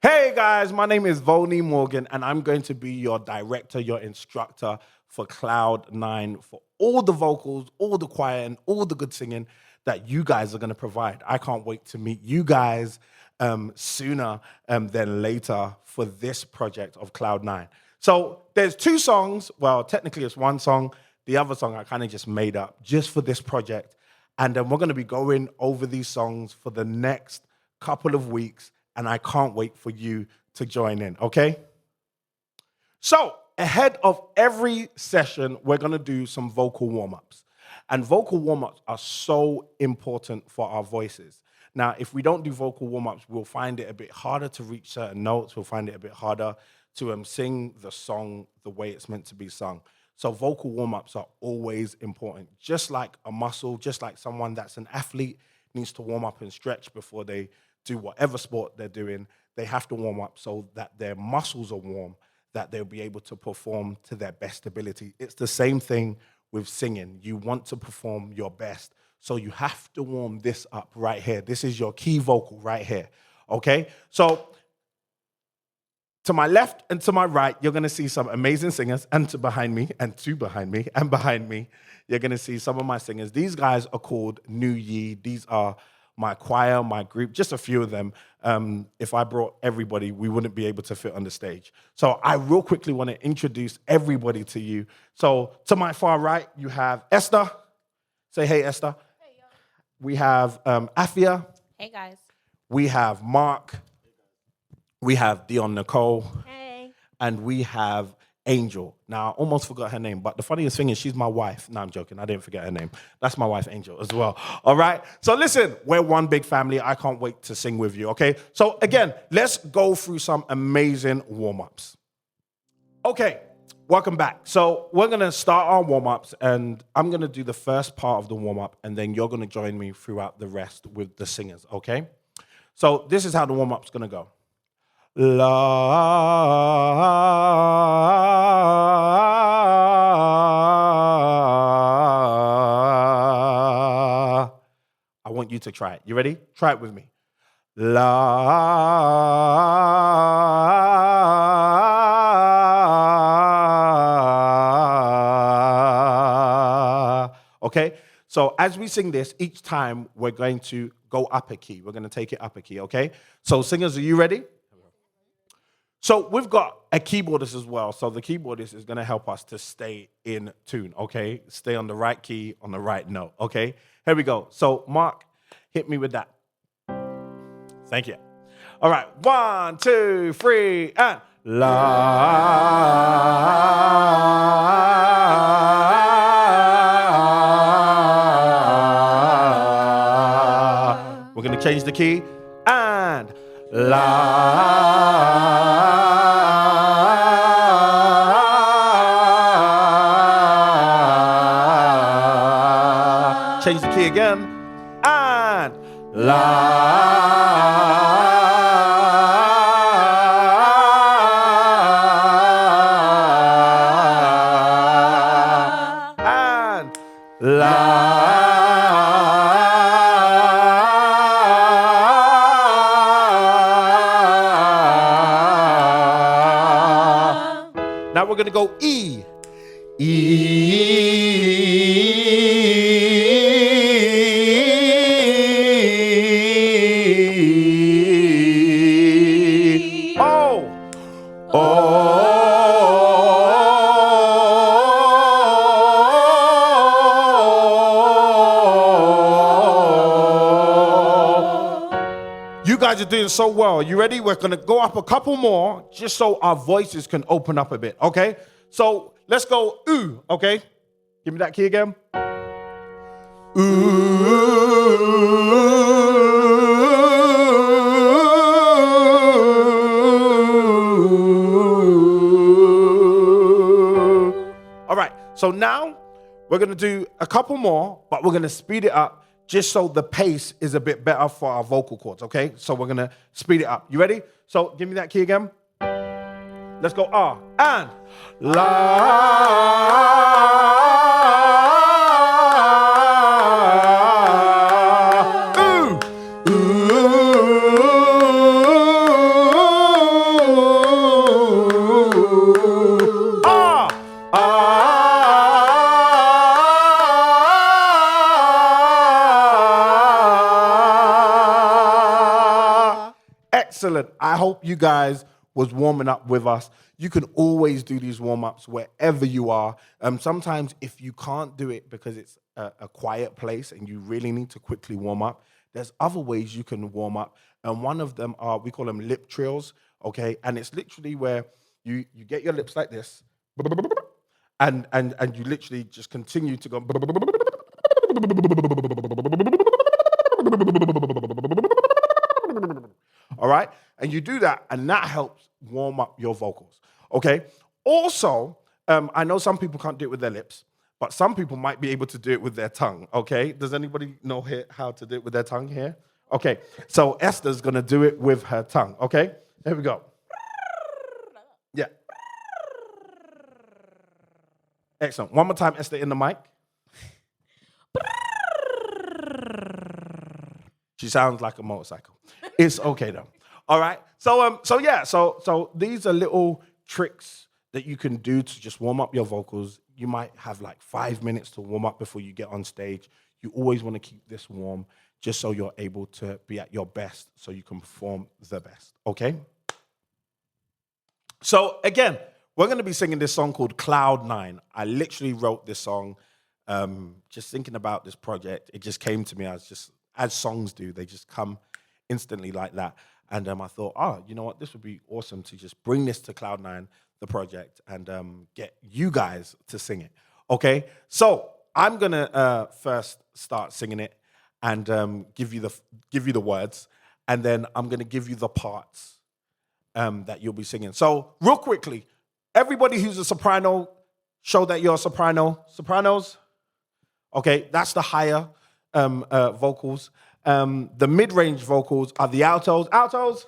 Hey guys, my name is Volney Morgan, and I'm going to be your director, your instructor for Cloud9 for all the vocals, all the choir, and all the good singing that you guys are going to provide. I can't wait to meet you guys sooner than later for this project of Cloud9. So there's two songs. Well, technically it's one song. The other song I kind of just made up just for this project. And then we're going to be going over these songs for the next couple of weeks. And I can't wait for you to join in, okay? So ahead of every session, we're going to do some vocal warm-ups. And vocal warm-ups are so important for our voices. Now, if we don't do vocal warm-ups, we'll find it a bit harder to reach certain notes. We'll find it a bit harder to sing the song the way it's meant to be sung. So vocal warm-ups are always important. Just like a muscle, just like someone that's an athlete needs to warm up and stretch before they do whatever sport they're doing, they have to warm up so that their muscles are warm, that they'll be able to perform to their best ability. It's the same thing with singing. You want to perform your best, so you have to warm this up right here. This is your key vocal right here, okay? So to my left and to my right, you're going to see some amazing singers, and to behind me, and to behind me, and behind me, you're going to see some of my singers. These guys are called New Ye. These are my choir, my group, just a few of them. If I brought everybody, we wouldn't be able to fit on the stage. So I real quickly want to introduce everybody to you. So to my far right, you have Esther. Say hey, Esther. Hey, yo. We have Afia. Hey, guys. We have Mark. We have Dion Nicole. Hey. And we have Angel. Now, I almost forgot her name, but the funniest thing is she's my wife. No, I'm joking. I didn't forget her name. That's my wife, Angel, as well. All right? So listen, we're one big family. I can't wait to sing with you, okay? So again, let's go through some amazing warm-ups. Okay, welcome back. So we're going to start our warm-ups, and I'm going to do the first part of the warm-up, and then you're going to join me throughout the rest with the singers, okay? So this is how the warm-up's going to go. La, I want you to try it. You ready? Try it with me. La. Okay? So as we sing this, each time we're going to go up a key. We're going to take it up a key, okay? So singers, are you ready? So we've got a keyboardist as well. So the keyboardist is going to help us to stay in tune, okay? Stay on the right key, on the right note, okay? Here we go. So Mark, hit me with that. Thank you. All right, 1, 2, 3, and la. We're going to change the key, and la. Change the key again, and la. And la. Now we're going to go E. You guys are doing so well. You ready? We're going to go up a couple more just so our voices can open up a bit, okay? So let's go ooh, okay? Give me that key again. Ooh. All right, so now we're going to do a couple more, but we're going to speed it up just so the pace is a bit better for our vocal cords, okay? So we're going to speed it up. You ready? So give me that key again. Let's go R and la. Ooh. Ooh. Excellent. I hope you guys was warming up with us. You can always do these warm-ups wherever you are. Sometimes if you can't do it because it's a quiet place and you really need to quickly warm up, there's other ways you can warm up. And one of them are, we call them lip trills, okay? And it's literally where you get your lips like this, and you literally just continue to go. All right? And you do that, and that helps warm up your vocals, okay? Also, I know some people can't do it with their lips, but some people might be able to do it with their tongue, okay? Does anybody know here how to do it with their tongue here? Okay, so Esther's going to do it with her tongue, okay? Here we go. Yeah. Excellent. One more time, Esther, in the mic. She sounds like a motorcycle. It's okay though. All right. So these are little tricks that you can do to just warm up your vocals. You might have like 5 minutes to warm up before you get on stage. You always want to keep this warm just so you're able to be at your best so you can perform the best. Okay? So again, we're going to be singing this song called Cloud9. I literally wrote this song just thinking about this project. It just came to me as songs do. They just come instantly like that. And I thought, you know what? This would be awesome to just bring this to Cloud9, the project, and get you guys to sing it. Okay? So I'm going to first start singing it and give you the words. And then I'm going to give you the parts that you'll be singing. So real quickly, everybody who's a soprano, show that you're a soprano. Sopranos? Okay, that's the higher vocals. The mid-range vocals are the altos. Altos?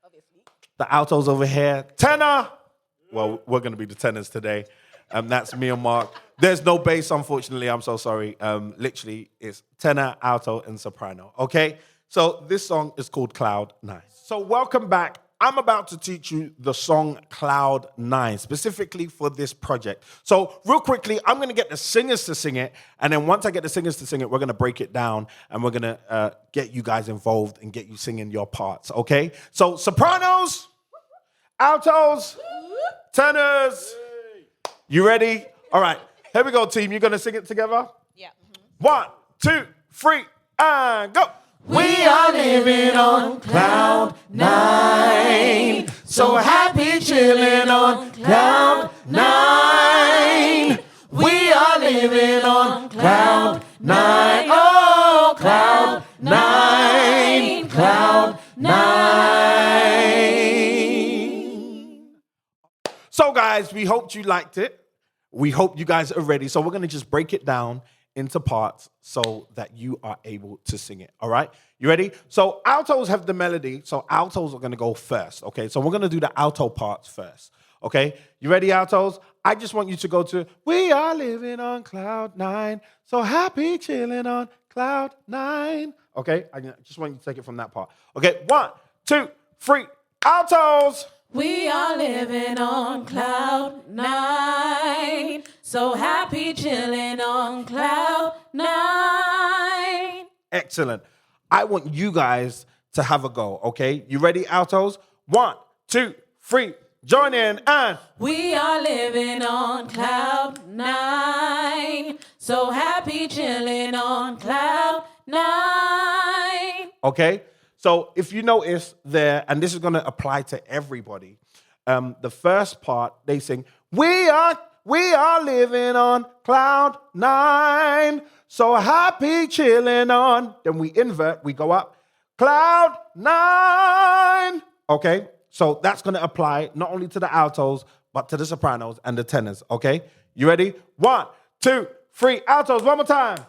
Obviously. The altos over here. Tenor? Well, we're going to be the tenors today. That's me and Mark. There's no bass, unfortunately. I'm so sorry. Literally, it's tenor, alto, and soprano. Okay? So this song is called Cloud9. So welcome back. I'm about to teach you the song Cloud9, specifically for this project. So real quickly, I'm going to get the singers to sing it. And then once I get the singers to sing it, we're going to break it down. And we're going to get you guys involved and get you singing your parts, okay? So sopranos, altos, tenors. You ready? All right. Here we go, team. You're going to sing it together? Yeah. 1, 2, 3, and go. We are living on cloud 9, so happy chilling on cloud 9. We are living on cloud 9, oh cloud 9, cloud 9. So guys, we hope you liked it. We hope you guys are ready. So we're going to just break it down into parts so that you are able to sing it, all right? You ready? So altos have the melody, so altos are going to go first, okay? So we're going to do the alto parts first, okay? You ready, altos? I just want you to go to, we are living on cloud 9, so happy chilling on cloud 9, okay? I just want you to take it from that part. Okay, 1, 2, 3, altos! We are living on cloud 9, so happy chilling on cloud 9. Excellent. I want you guys to have a go, okay? You ready, altos? 1, 2, 3, join in, and we are living on cloud 9, so happy chilling on cloud 9. Okay? So if you notice there, and this is going to apply to everybody, the first part, they sing, we are living on cloud 9, so happy chilling on. Then we invert, we go up, cloud 9. Okay? So that's going to apply not only to the altos, but to the sopranos and the tenors. Okay? You ready? 1, 2, 3, altos, one more time.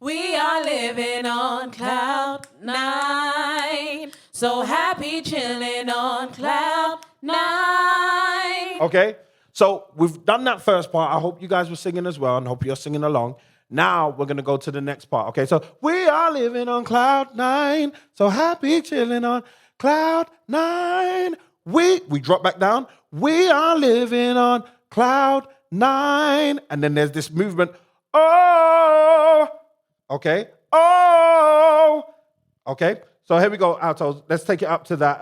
We are living on cloud 9, so happy chilling on cloud 9. Okay, so we've done that first part. I hope you guys were singing as well and hope you're singing along. Now we're going to go to the next part. Okay, so we are living on cloud 9, so happy chilling on cloud 9. We drop back down. We are living on cloud 9. And then there's this movement. Oh. Okay. Oh. Okay. So here we go, altos. Let's take it up to that.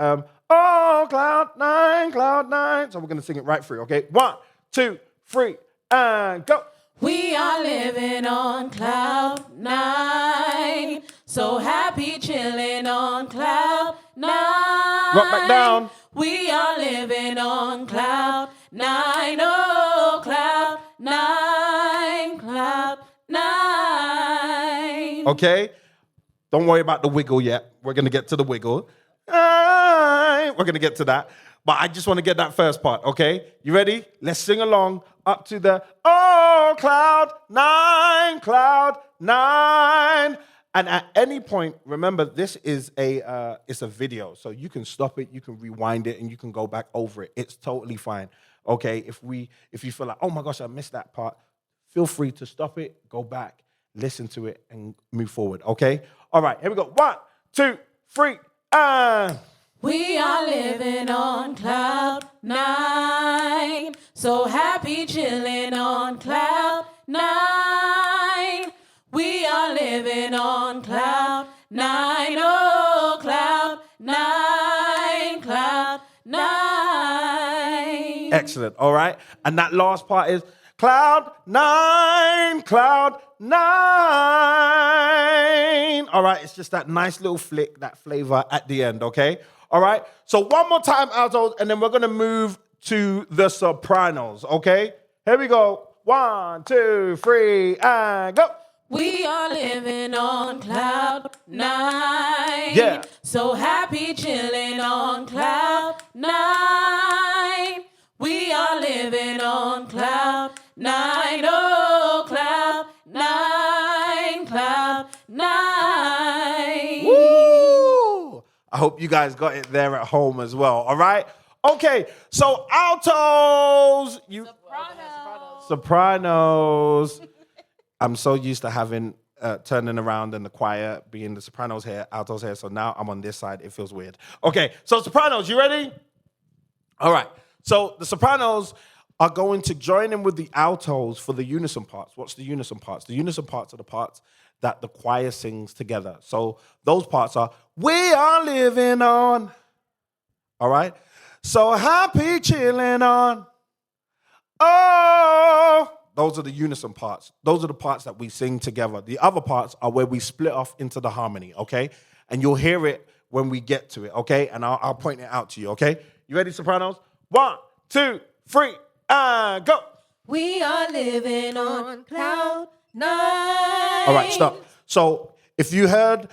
Oh, Cloud9, Cloud9. So we're going to sing it right through, okay? 1, 2, 3, and go. We are living on cloud 9. So happy chilling on cloud 9. Rock back down. We are living on cloud 9. Oh, cloud 9, cloud 9. Okay? Don't worry about the wiggle yet. We're going to get to the wiggle. We're going to get to that. But I just want to get that first part, okay? You ready? Let's sing along up to the, oh, cloud 9, cloud 9. And at any point, remember, this is it's a video. So you can stop it, you can rewind it, and you can go back over it. It's totally fine, okay? If you feel like, oh my gosh, I missed that part, feel free to stop it, go back, listen to it, and move forward, okay? All right, here we go. 1, 2, 3, and... We are living on cloud 9. So happy chilling on cloud 9. We are living on cloud 9. Oh, cloud 9, cloud 9. Excellent, all right? And that last part is cloud 9, cloud 9. All right, it's just that nice little flick, that flavor at the end, okay? All right, so one more time, altos, and then we're going to move to the sopranos, okay? Here we go. 1, 2, 3, and go. We are living on cloud 9. Yeah. So happy chilling on cloud 9. We are living on cloud 9. Oh, cloud 9, cloud 9. Woo! I hope you guys got it there at home as well, all right? Okay, so altos. Sopranos. I'm so used to having turning around in the choir, being the sopranos here, altos here, so now I'm on this side. It feels weird. Okay, so sopranos, you ready? All right, so the sopranos are going to join in with the altos for the unison parts. What's the unison parts? The unison parts are the parts that the choir sings together. So those parts are, we are living on, all right? So happy chilling on, oh. Those are the unison parts. Those are the parts that we sing together. The other parts are where we split off into the harmony, okay? And you'll hear it when we get to it, okay? And I'll point it out to you, okay? You ready, sopranos? 1, 2, 3, and go. We are living on cloud 9. All right, stop. So if you heard,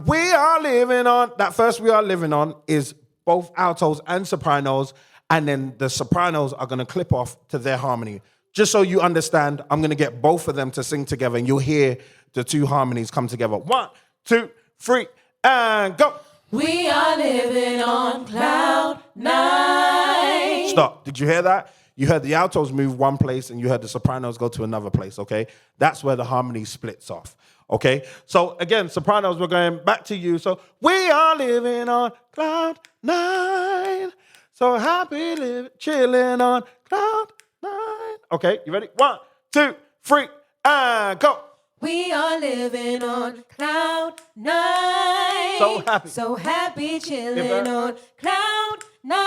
we are living on, that first we are living on is both altos and sopranos, and then the sopranos are going to clip off to their harmony. Just so you understand, I'm going to get both of them to sing together, and you'll hear the two harmonies come together. 1, 2, 3, and go. We are living on cloud 9. Stop. Did you hear that? You heard the altos move one place, and you heard the sopranos go to another place, okay? That's where the harmony splits off, okay? So, again, sopranos, we're going back to you. So, we are living on cloud 9. So happy chilling on cloud 9. Okay, you ready? 1, 2, 3, and go. We are living on cloud 9. So happy chilling on cloud 9.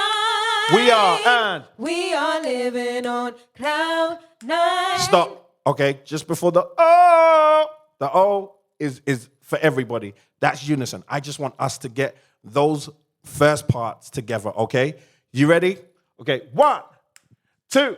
We are living on cloud 9. Stop. Okay, just before the O is for everybody. That's unison. I just want us to get those first parts together, okay? You ready? Okay, 1, 2,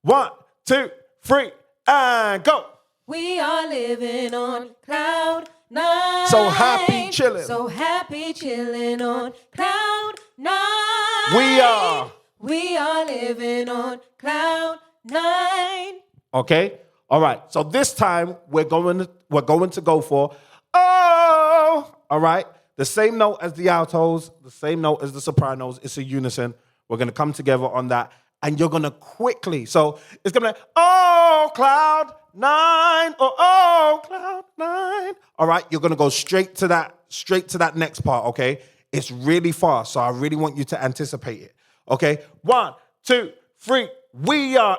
1, 2, 3, and go. We are living on cloud 9. So happy chilling. So happy chilling on cloud 9. We are living on cloud 9. Okay? All right. So this time we're going to go for oh. All right? The same note as the altos, the same note as the sopranos. It's a unison. We're going to come together on that. And you're going to quickly, so it's going to be, oh, cloud 9, oh, cloud 9. All right, you're going to go straight to that next part, okay? It's really fast, so I really want you to anticipate it, okay? 1, 2, 3, we are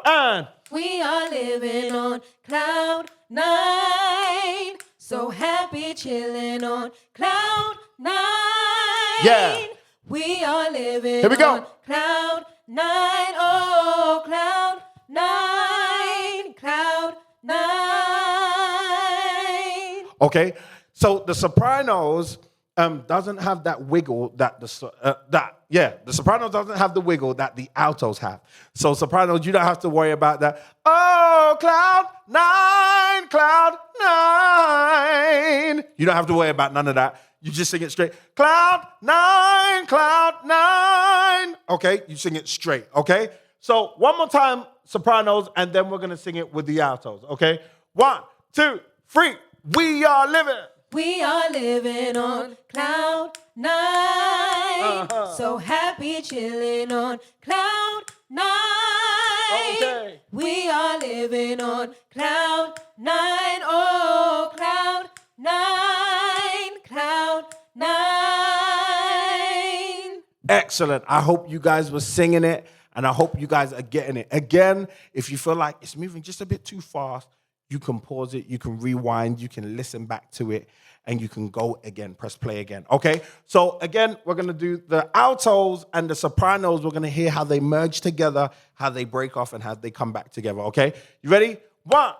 living on cloud 9. So happy chilling on cloud Yeah. We are living Here we go. on Cloud 9. Oh, Cloud 9. Cloud 9. Okay, so the Sopranos doesn't have that wiggle that the Sopranos doesn't have the wiggle that the altos have. So Sopranos, you don't have to worry about that. Oh, Cloud 9, Cloud 9. You don't have to worry about none of that. You just sing it straight. Cloud 9, Cloud 9. Okay, you sing it straight. Okay, so one more time, Sopranos, and then we're gonna sing it with the altos. Okay, 1, 2, 3. We are living. We are living on Cloud 9. So happy chilling on Cloud 9. Okay. We are living on Cloud 9. Oh, Cloud 9. Cloud 9. Excellent. I hope you guys were singing it, and I hope you guys are getting it. Again, if you feel like it's moving just a bit too fast, you can pause it, you can rewind, you can listen back to it, and you can go again, press play again. Okay? So again, we're going to do the altos and the sopranos. We're going to hear how they merge together, how they break off, and how they come back together. Okay? You ready? 1,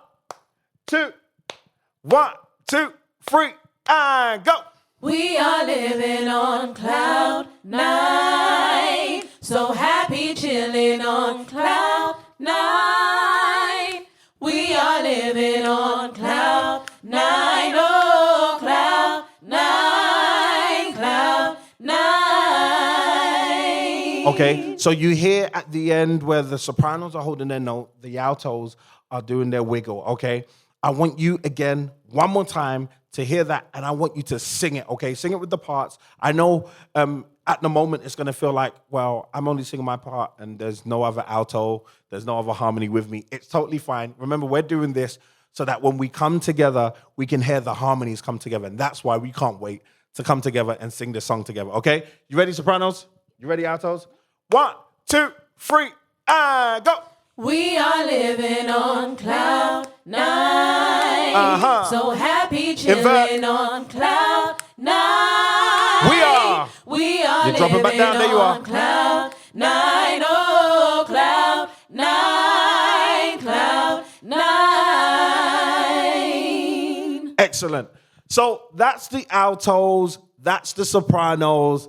2, 1, 2, 3, and go. We are living on Cloud 9. So happy chilling on Cloud 9. We are living on Cloud 9. Oh, Cloud 9. Cloud 9. Okay, so you hear at the end where the sopranos are holding their note, the altos are doing their wiggle, okay? I want you again, one more time, to hear that, and I want you to sing it, okay? Sing it with the parts. I know at the moment it's gonna feel like, well, I'm only singing my part and there's no other alto, there's no other harmony with me. It's totally fine. Remember, we're doing this so that when we come together, we can hear the harmonies come together, and that's why we can't wait to come together and sing this song together, okay? You ready, sopranos? You ready, altos? 1, 2, 3, and go! We are living on Cloud 9. So happy chilling on Cloud 9. We are You're dropping back down. There you are. On Cloud 9. Oh, Cloud 9. Cloud 9. Excellent. So that's the altos. That's the sopranos.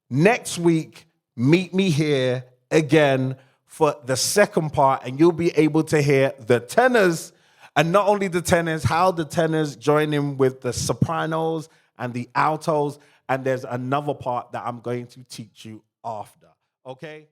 Next week, meet me here again for the second part, and you'll be able to hear the tenors, and not only the tenors, how the tenors join in with the sopranos and the altos, and there's another part that I'm going to teach you after, okay?